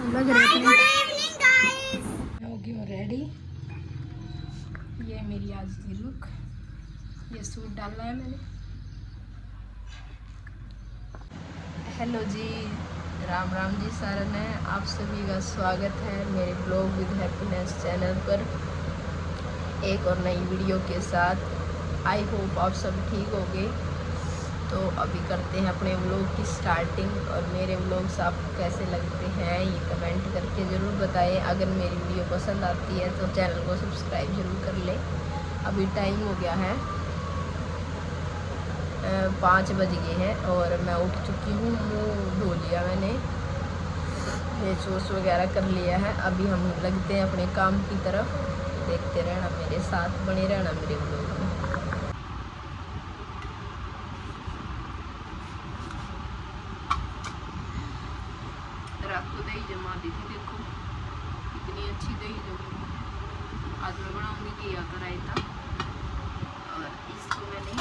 लग रहे थे। होगी रेडी। ये मेरी आज की लुक। ये सूट डालना है मैंने। हेलो जी, राम राम जी सारन है। आप सभी का स्वागत है मेरे ब्लॉग विद हैप्पीनेस चैनल पर एक और नई वीडियो के साथ। आई होप आप सब ठीक होंगे। तो अभी करते हैं अपने व्लॉग की स्टार्टिंग। और मेरे व्लॉग्स आपको कैसे लगते हैं ये कमेंट करके ज़रूर बताएं। अगर मेरी वीडियो पसंद आती है तो चैनल को सब्सक्राइब ज़रूर कर लें। अभी टाइम हो गया है 5 बज गए हैं और मैं उठ चुकी हूँ। मुँह धो लिया मैंने, फेस वॉश वगैरह कर लिया है। अभी हम लगते हैं अपने काम की तरफ। देखते रहना मेरे साथ, बने रहना मेरे व्लॉग में। रात को दही जमा दी थी, देखो कितनी अच्छी दही जमी। आज मैं बनाऊंगी घिया का रायता। और इसको मैंने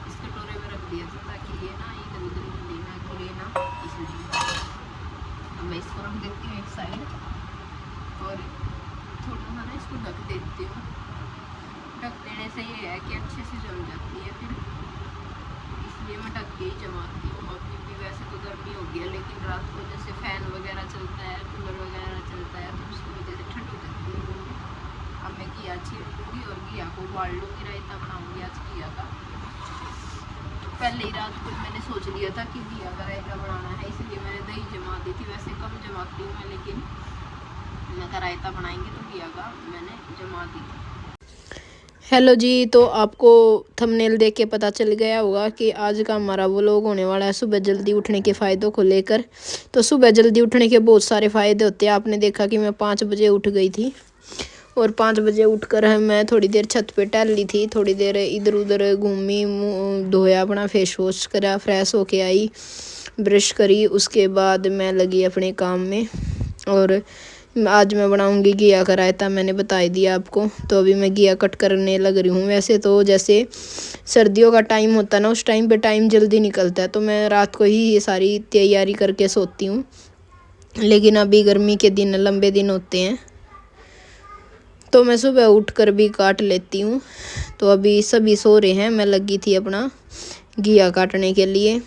इस कटोरे में रख दिया था ताकि ये ना इधर उधर हिले ना गिरे ना, इसलिए। अब मैं इसको रख देती हूँ एक साइड और थोड़ा सा ना इसको ढक देती हूँ। ढक देने से ये है कि अच्छे से जम जाती है, फिर इसलिए मैं ढक के ही जमाती हूँ। अभी भी वैसे तो गर्मी हो गई है, लेकिन रात को जैसे फैन वगैरह चलता है, कूलर वगैरह चलता है, तो उसकी वजह से ठंड हो जाती है। अब मैं घिया छील लूँगी और घिया को उबाल लूँगी। रायता बनाऊँगी आज घिया का। तो पहले ही रात को मैंने सोच लिया था कि घिया का रायता बनाना है, इसलिए मैंने दही जमा दी थी। वैसे कम जमाती हूँ मैं, लेकिन मैं का रायता बनाएंगे तो घिया का मैंने जमा दी थी। हेलो जी, तो आपको थंबनेल देख के पता चल गया होगा कि आज का हमारा व्लॉग होने वाला है सुबह जल्दी उठने के फ़ायदों को लेकर। तो सुबह जल्दी उठने के बहुत सारे फ़ायदे होते हैं। आपने देखा कि मैं 5 बजे उठ गई थी और 5 बजे उठकर मैं थोड़ी देर छत पे टहल ली थी। थोड़ी देर इधर उधर घूमी, मुँह धोया, अपना फेस वॉश करा, फ्रेश होके आई, ब्रश करी। उसके बाद मैं लगी अपने काम में। और आज मैं बनाऊंगी घिया का रायता, मैंने बता ही दिया आपको। तो अभी मैं घिया कट करने लग रही हूँ। वैसे तो जैसे सर्दियों का टाइम होता है ना, उस टाइम पे टाइम जल्दी निकलता है, तो मैं रात को ही ये सारी तैयारी करके सोती हूँ। लेकिन अभी गर्मी के दिन, लंबे दिन होते हैं, तो मैं सुबह उठकर भी काट लेती हूँ। तो अभी सभी सो रहे हैं, मैं लगी थी अपना घिया काटने के लिए।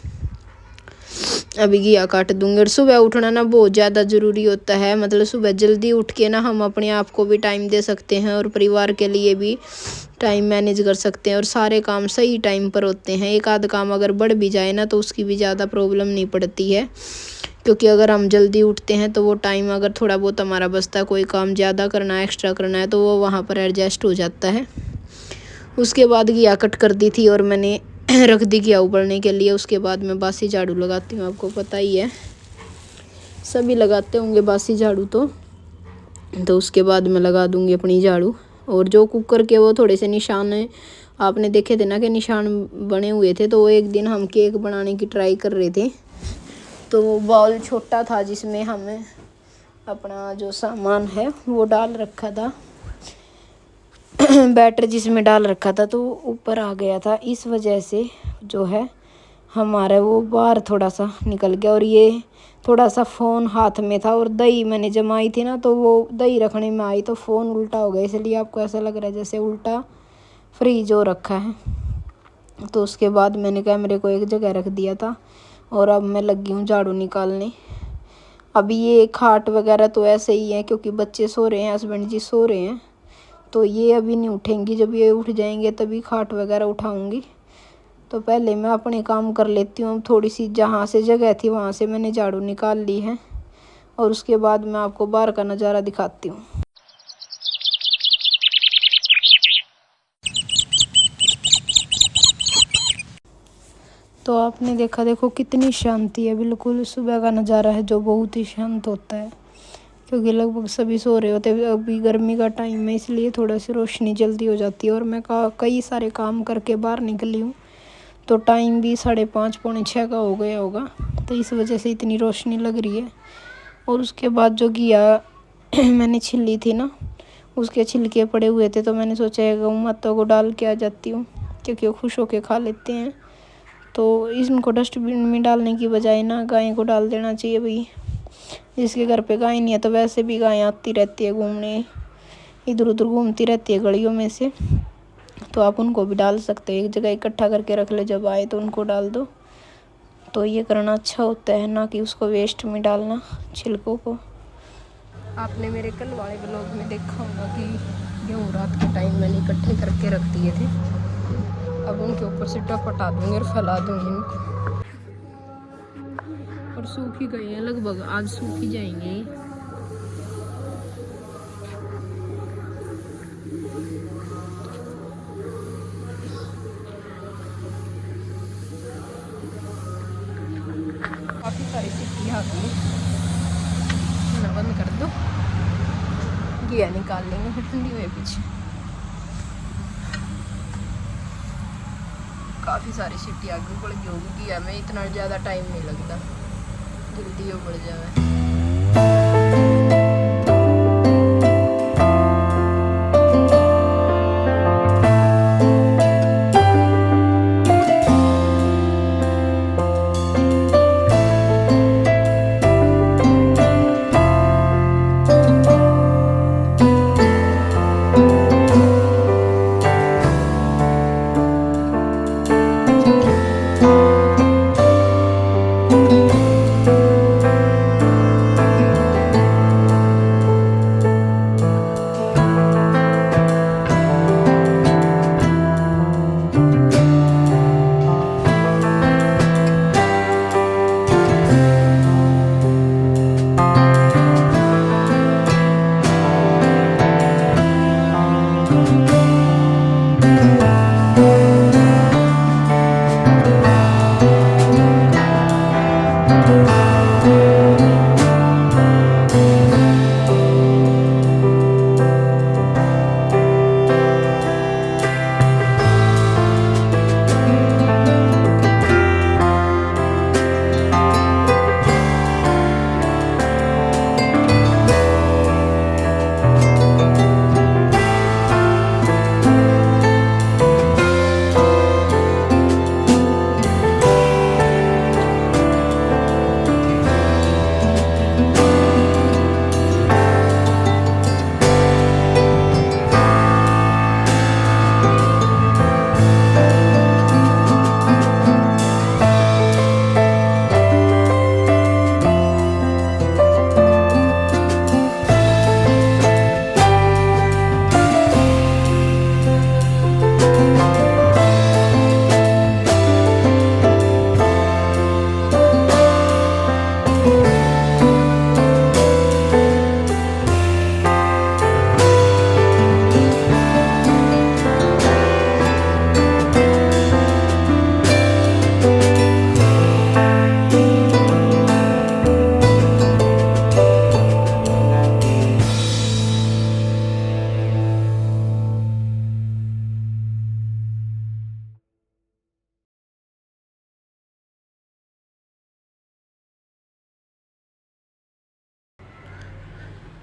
अभी घिया काट दूंगी। और सुबह उठना ना बहुत ज़्यादा ज़रूरी होता है। मतलब सुबह जल्दी उठ के ना हम अपने आप को भी टाइम दे सकते हैं और परिवार के लिए भी टाइम मैनेज कर सकते हैं। और सारे काम सही टाइम पर होते हैं। एक आध काम अगर बढ़ भी जाए ना तो उसकी भी ज़्यादा प्रॉब्लम नहीं पड़ती है, क्योंकि अगर हम जल्दी उठते हैं तो वो टाइम अगर थोड़ा बहुत हमारा बचता है, कोई काम ज़्यादा करना है, एक्स्ट्रा करना है, तो वो वहाँ पर एडजस्ट हो जाता है। उसके बाद घिया कट कर दी थी और मैंने रख दी घिया उबलने के लिए। उसके बाद मैं बासी झाड़ू लगाती हूँ, आपको पता ही है, सभी लगाते होंगे बासी झाड़ू। तो उसके बाद मैं लगा दूँगी अपनी झाड़ू। और जो कुकर के वो थोड़े से निशान आपने देखे थे ना कि निशान बने हुए थे, तो वो एक दिन हम केक बनाने की ट्राई कर रहे थे। तो वो बाउल छोटा था जिसमें हमें अपना जो सामान है वो डाल रखा था, बैटर जिसमें डाल रखा था, तो ऊपर आ गया था। इस वजह से जो है हमारा वो बाहर थोड़ा सा निकल गया। और ये थोड़ा सा फ़ोन हाथ में था और दही मैंने जमाई थी ना, तो वो दही रखने में आई तो फ़ोन उल्टा हो गया। इसलिए आपको ऐसा लग रहा है जैसे उल्टा फ्रीज हो रखा है। तो उसके बाद मैंने कैमरे को एक जगह रख दिया था और अब मैं लगी हूँ झाड़ू निकालने। अभी ये खाट वगैरह तो ऐसे ही है, क्योंकि बच्चे सो रहे हैं, हस्बैंड जी सो रहे हैं, तो ये अभी नहीं उठेंगी। जब ये उठ जाएंगे तभी खाट वगैरह उठाऊंगी। तो पहले मैं अपने काम कर लेती हूँ। थोड़ी सी जहाँ से जगह थी वहाँ से मैंने झाड़ू निकाल ली है और उसके बाद मैं आपको बाहर का नज़ारा दिखाती हूँ। तो आपने देखा, देखो कितनी शांति है, बिल्कुल सुबह का नज़ारा है जो बहुत ही शांत होता है, क्योंकि लगभग सभी सो रहे होते हैं। अभी गर्मी का टाइम है, इसलिए थोड़ा सी रोशनी जल्दी हो जाती है। और मैं कई सारे काम करके बाहर निकली हूँ, तो टाइम भी 5:30 पौने 6 का हो गया होगा, तो इस वजह से इतनी रोशनी लग रही है। और उसके बाद जो घिया मैंने छिली थी ना, उसके छिलके पड़े हुए थे, तो मैंने सोचा गऊ माता को डाल के आ जाती हूँ, क्योंकि वो खुश होकर खा लेते हैं। तो इनको डस्टबिन में डालने की बजाय ना गाय को डाल देना चाहिए भाई। जिसके घर पे गाय नहीं है तो वैसे भी गाय आती रहती है घूमने, इधर उधर घूमती रहती है गलियों में से, तो आप उनको भी डाल सकते हो। एक जगह इकट्ठा करके रख ले, जब आए तो उनको डाल दो। तो ये करना अच्छा होता है, ना कि उसको वेस्ट में डालना छिलकों को। आपने मेरे कल वाले ब्लॉग में देखा होगा कि गेहूँ रात के टाइम मैंने इकट्ठे करके रख दिए थे। अब उनके ऊपर से टप हटा दूँगी और फैला दूँगी इनको। और सूख ही गए हैं लगभग, आज सूख ही जाएंगे। काफ़ी सारी सीटी आ गई, बंद कर दो, घिया निकाल लेंगे फिर ठंडी हुए पीछे। काफ़ी सारी सीटी आगे उबल गई होगी, घिया में इतना ज़्यादा टाइम नहीं लगता, जल्दी उबल जाए।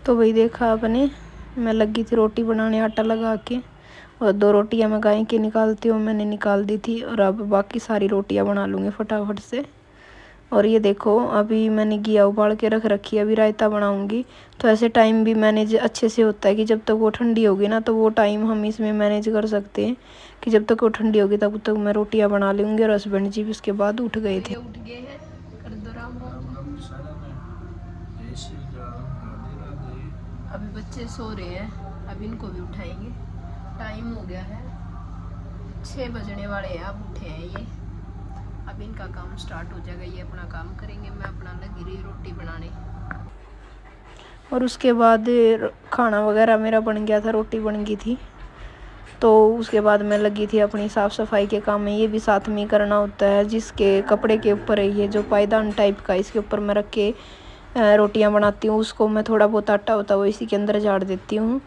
तो वही देखा आपने, मैं लगी थी रोटी बनाने आटा लगा के, और 2 रोटियां मैं गाय की निकालती हूँ, मैंने निकाल दी थी। और अब बाकी सारी रोटियां बना लूँगी फटाफट से। और ये देखो अभी मैंने घिया उबाल के रख रखी है, अभी रायता बनाऊँगी। तो ऐसे टाइम भी मैनेज अच्छे से होता है कि जब तक वो ठंडी होगी ना, तो वो टाइम हम इसमें मैनेज कर सकते हैं कि जब तक वो ठंडी होगी तब तक मैं रोटियाँ बना लूँगी। और हस्बैंड जी भी उसके बाद उठ गए थे। उठ गए हैं, अभी बच्चे सो रहे हैं, अभी इनको भी उठाएंगे। टाइम हो गया है 6 बजने वाले हैं, अब उठे हैं ये। अब इनका काम स्टार्ट हो जाएगा, ये अपना काम करेंगे, मैं अपना लगी रही रोटी बनाने। और उसके बाद खाना वगैरह मेरा बन गया था, रोटी बन गई थी। तो उसके बाद मैं लगी थी अपनी साफ़ सफाई के काम में। ये भी साथ में करना होता है, जिसके कपड़े के ऊपर है ये जो पायदान टाइप का, इसके ऊपर मैं रख के रोटियां बनाती हूँ। उसको मैं थोड़ा बहुत आटा होता है वो इसी के अंदर झाड़ देती हूँ,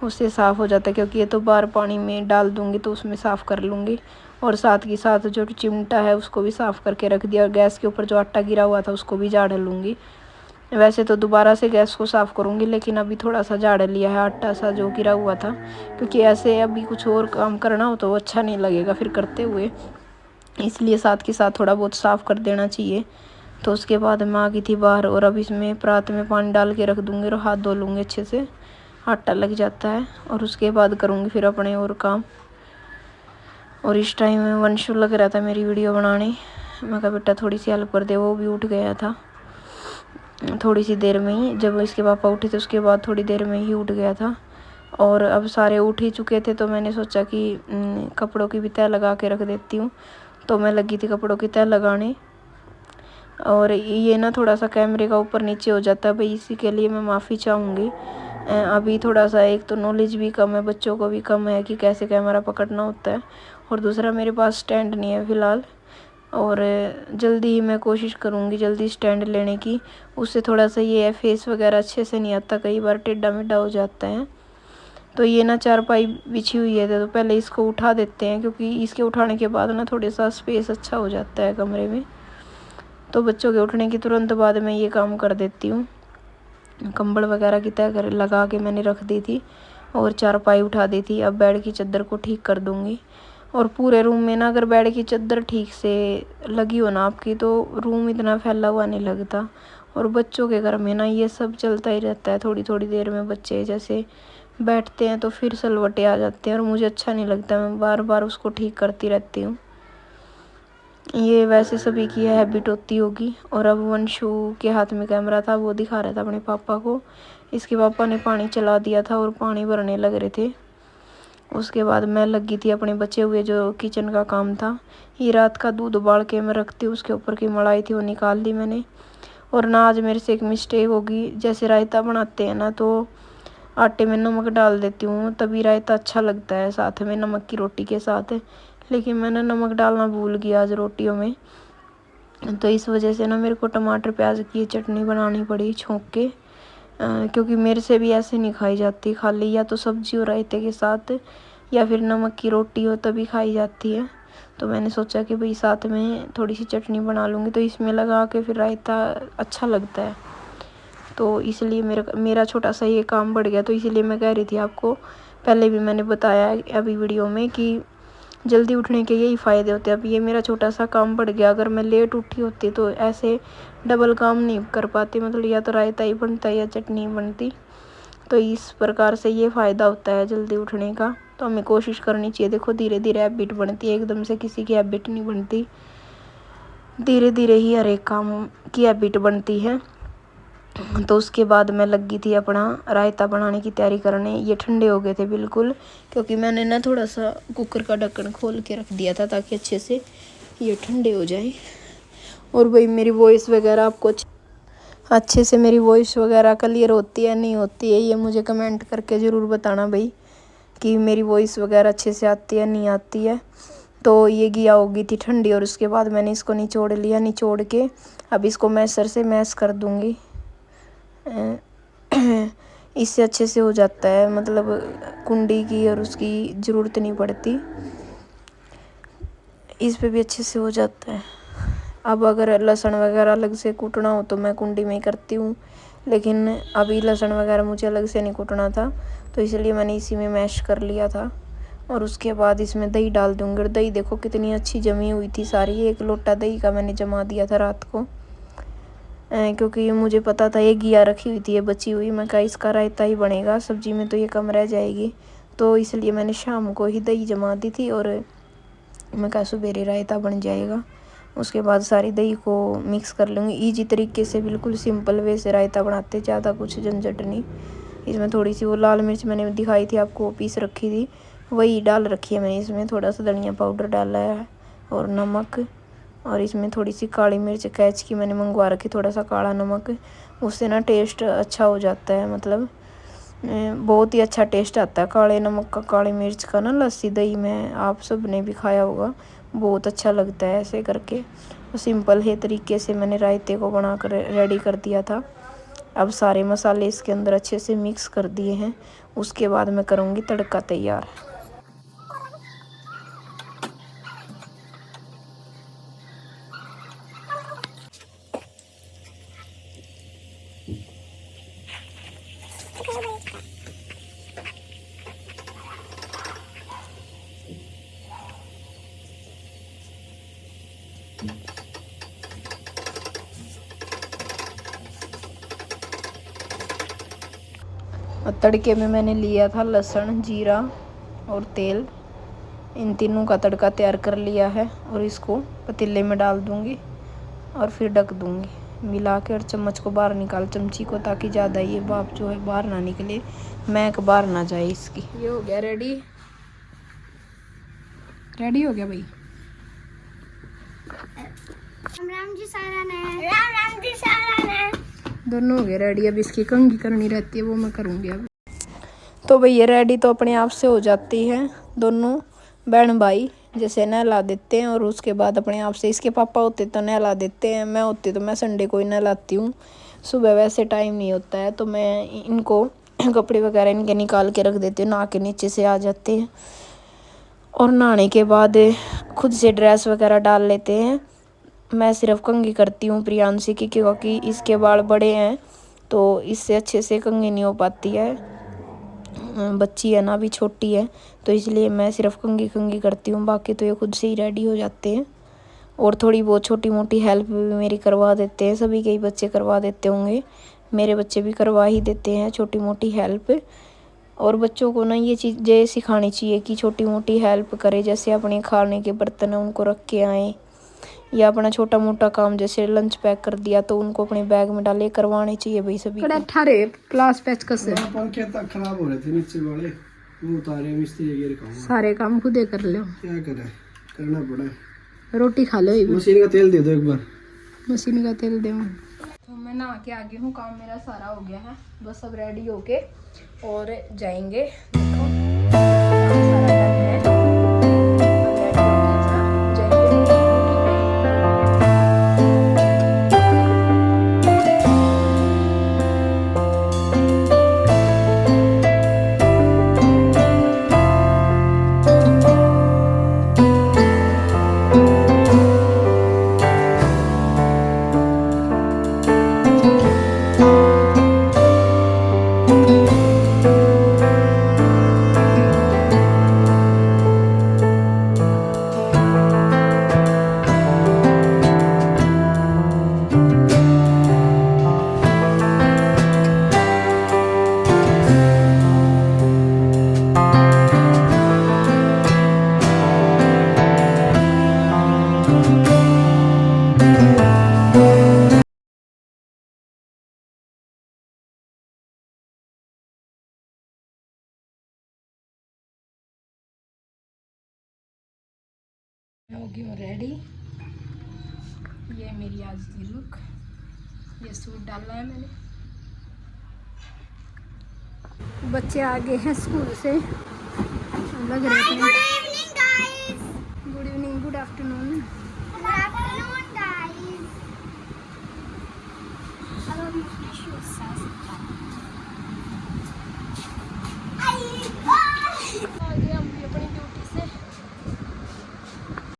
उससे साफ़ हो जाता है। क्योंकि ये तो बाहर पानी में डाल दूँगी तो उसमें साफ़ कर लूँगी। और साथ ही साथ जो चिमटा है उसको भी साफ़ करके रख दिया। और गैस के ऊपर जो आटा गिरा हुआ था उसको भी झाड़ लूँगी। वैसे तो दोबारा से गैस को साफ़ करूँगी, लेकिन अभी थोड़ा सा झाड़ लिया है आटा सा जो गिरा हुआ था। क्योंकि ऐसे अभी कुछ और काम करना हो तो वो अच्छा नहीं लगेगा फिर करते हुए, इसलिए साथ के साथ थोड़ा बहुत साफ़ कर देना चाहिए। तो उसके बाद मैं आ गई थी बाहर, और अब इसमें परात में पानी डाल के रख दूँगी और हाथ धो लूँगी अच्छे से, आटा लग जाता है। और उसके बाद करूँगी फिर अपने और काम। और इस टाइम में वंशु लग रहा था मेरी वीडियो बनाने। मैं कहा बेटा थोड़ी सी हेल्प कर दे, वो भी उठ गया था थोड़ी सी देर में ही। जब इसके पापा उठे थे उसके बाद थोड़ी देर में ही उठ गया था। और अब सारे उठ ही चुके थे, तो मैंने सोचा कि कपड़ों की भी तह लगा के रख देती हूँ। तो मैं लगी थी कपड़ों की तह लगाने। और ये ना थोड़ा सा कैमरे का ऊपर नीचे हो जाता है भाई, इसी के लिए मैं माफ़ी चाहूँगी। अभी थोड़ा सा एक तो नॉलेज भी कम है, बच्चों को भी कम है कि कैसे कैमरा पकड़ना होता है, और दूसरा मेरे पास स्टैंड नहीं है फ़िलहाल। और जल्दी ही मैं कोशिश करूँगी जल्दी स्टैंड लेने की। उससे थोड़ा सा ये है फेस वगैरह अच्छे से नहीं आता, कई बार टेढ़ा मेढ़ा हो जाता है। तो ये ना चारपाई बिछी हुई है, तो पहले इसको उठा देते हैं, क्योंकि इसके उठाने के बाद ना थोड़ा सा स्पेस अच्छा हो जाता है कमरे में। तो बच्चों के उठने के तुरंत बाद मैं ये काम कर देती हूँ। कंबल वगैरह की तह कर लगा के मैंने रख दी थी, और चारपाई उठा दी थी। अब बेड की चादर को ठीक कर दूँगी। और पूरे रूम में ना अगर बेड की चादर ठीक से लगी हो ना आपकी, तो रूम इतना फैला हुआ नहीं लगता। और बच्चों के घर में ना ये सब चलता ही रहता है, थोड़ी थोड़ी देर में बच्चे जैसे बैठते हैं तो फिर सलवटे आ जाते हैं, और मुझे अच्छा नहीं लगता, मैं बार बार उसको ठीक करती रहती हूँ। ये वैसे सभी की हैबिट होती होगी। और अब वंशु के हाथ में कैमरा था, वो दिखा रहा था अपने पापा को। इसके पापा ने पानी चला दिया था और पानी भरने लग रहे थे। उसके बाद मैं लगी थी अपने बचे हुए जो किचन का काम था। ये रात का दूध उबाल के मैं रखती हूँ, उसके ऊपर की मलाई थी वो निकाल दी मैंने। और ना आज मेरे से एक मिस्टेक होगी, जैसे रायता बनाते हैं ना तो आटे में नमक डाल देती हूँ, तभी रायता अच्छा लगता है साथ में नमक की रोटी के साथ। लेकिन मैंने नमक डालना भूल गया आज रोटियों में, तो इस वजह से ना मेरे को टमाटर प्याज की चटनी बनानी पड़ी छोंक के। क्योंकि मेरे से भी ऐसे नहीं खाई जाती खाली, या तो सब्जी हो रायते के साथ, या फिर नमक की रोटी हो तभी खाई जाती है। तो मैंने सोचा कि भाई साथ में थोड़ी सी चटनी बना लूँगी, तो इसमें लगा के फिर रायता अच्छा लगता है। तो इसलिए मेरा छोटा सा ये काम बढ़ गया। तो इसीलिए मैं कह रही थी आपको, पहले भी मैंने बताया अभी वीडियो में कि जल्दी उठने के यही फ़ायदे होते हैं। अब ये मेरा छोटा सा काम बढ़ गया, अगर मैं लेट उठी होती तो ऐसे डबल काम नहीं कर पाती, मतलब या तो रायता ही बनता या चटनी बनती। तो इस प्रकार से ये फ़ायदा होता है जल्दी उठने का। तो हमें कोशिश करनी चाहिए। देखो धीरे धीरे हैबिट बनती है, एकदम से किसी की हैबिट नहीं बनती, धीरे धीरे ही हर एक काम की हैबिट बनती है। तो उसके बाद मैं लगी थी अपना रायता बनाने की तैयारी करने। ये ठंडे हो गए थे बिल्कुल, क्योंकि मैंने ना थोड़ा सा कुकर का ढक्कन खोल के रख दिया था ताकि अच्छे से ये ठंडे हो जाए। और भाई मेरी वॉइस वगैरह आपको अच्छे से मेरी वॉइस वगैरह क्लियर होती है नहीं होती है, ये मुझे कमेंट करके ज़रूर बताना भाई कि मेरी वॉइस वगैरह अच्छे से आती है नहीं आती है। तो ये घिया हो गई थी ठंडी, और उसके बाद मैंने इसको निचोड़ लिया। निचोड़ के अब इसको मैसर से मैश कर दूँगी। इससे अच्छे से हो जाता है, मतलब कुंडी की और उसकी ज़रूरत नहीं पड़ती, इस पे भी अच्छे से हो जाता है। अब अगर लहसुन वगैरह अलग से कूटना हो तो मैं कुंडी में ही करती हूँ, लेकिन अभी लहसुन वगैरह मुझे अलग से नहीं कूटना था, तो इसलिए मैंने इसी में मैश कर लिया था। और उसके बाद इसमें दही डाल दूँगी। और दही देखो कितनी अच्छी जमी हुई थी सारी, 1 लोटा दही का मैंने जमा दिया था रात को, क्योंकि मुझे पता था ये घिया रखी हुई थी ये बची हुई, मैं कहा इसका रायता ही बनेगा, सब्जी में तो ये कम रह जाएगी। तो इसलिए मैंने शाम को ही दही जमा दी थी, और मैं कहा सुबेरे रायता बन जाएगा। उसके बाद सारी दही को मिक्स कर लूँगी ईजी तरीके से, बिल्कुल सिंपल वे से रायता बनाते, ज़्यादा कुछ झंझट नहीं। इसमें थोड़ी सी वो लाल मिर्च मैंने दिखाई थी आपको, पीस रखी थी, वही डाल रखी है मैंने। इसमें थोड़ा सा धनिया पाउडर डाला है और नमक, और इसमें थोड़ी सी काली मिर्च कैच की मैंने मंगवा रखी, थोड़ा सा काला नमक, उससे ना टेस्ट अच्छा हो जाता है, मतलब बहुत ही अच्छा टेस्ट आता है काले नमक का, काली मिर्च का ना लस्सी दही में। आप सब ने भी खाया होगा, बहुत अच्छा लगता है ऐसे करके। सिंपल है तरीके से मैंने रायते को बना कर रेडी कर दिया था। अब सारे मसाले इसके अंदर अच्छे से मिक्स कर दिए हैं, उसके बाद मैं करूँगी तड़का तैयार। और तड़के में मैंने लिया था लहसुन, जीरा और तेल। इन तीनों का तड़का तैयार कर लिया है और इसको पतीले में डाल दूंगी और फिर ढक दूंगी मिला के, और चम्मच को बाहर निकाल चमची को, ताकि ज़्यादा ये भाप जो है बाहर ना निकले, महक बाहर ना जाए इसकी। ये हो गया रेडी, रेडी हो गया भाई। राम जी सारा है, राम जी सारा है। दोनों हो गए रेडी। अब इसकी कंघी करनी रहती है, वो मैं करूँगी अभी। तो भाई ये रेडी तो अपने आप से हो जाती है। दोनों बहन भाई जैसे नहला देते हैं और उसके बाद अपने आप से, इसके पापा होते तो नहला देते हैं, मैं होती तो मैं संडे को ही नहलाती हूँ। सुबह वैसे टाइम नहीं होता है तो मैं इनको कपड़े वगैरह इनके निकाल के रख देती हूँ, नहा के नीचे से आ जाते हैं और नहाने के बाद खुद से ड्रेस वगैरह डाल लेते हैं। मैं सिर्फ कंघी करती हूँ प्रियांशी की, क्योंकि इसके बाल बड़े हैं तो इससे अच्छे से कंघी नहीं हो पाती है, बच्ची है ना, अभी छोटी है, तो इसलिए मैं सिर्फ कंघी करती हूँ। बाकी तो ये खुद से ही रेडी हो जाते हैं और थोड़ी बहुत छोटी मोटी हेल्प भी मेरी करवा देते हैं। सभी के ही बच्चे करवा देते होंगे, मेरे बच्चे भी करवा ही देते हैं छोटी मोटी हेल्प। और बच्चों को ना ये चीज़ें सिखानी चाहिए कि छोटी मोटी हेल्प करे, जैसे अपने खाने के बर्तन है उनको रख के आएँ, या अपना छोटा मोटा काम जैसे लंच पैक कर दिया तो उनको अपने बैग में डाले, करवाने चाहिए भाई सभी को। 18 क्लास पैच कैसे पंखे तक खराब हो रहे थे नीचे वाले, वो उतारे मिस्त्री के काम, सारे काम खुद ही कर लो, क्या करे, करना पड़ा है। रोटी खा लो। मशीन का तेल दे दो एक बार, मशीन का तेल दे। तो मैं नहा के आ गई हूँ, काम मेरा सारा हो गया है, बस अब रेडी होके और जाएंगे। देखो काम सारा डन है, अब रेडी होके जाएंगे। होगी और रेडी। ये मेरी आज की लुक, ये सूट डाला है मैंने। बच्चे आ गए हैं स्कूल से, लग रहे हैं। Good evening guys, good evening, good afternoon, good afternoon guys. अब हम अपने शूज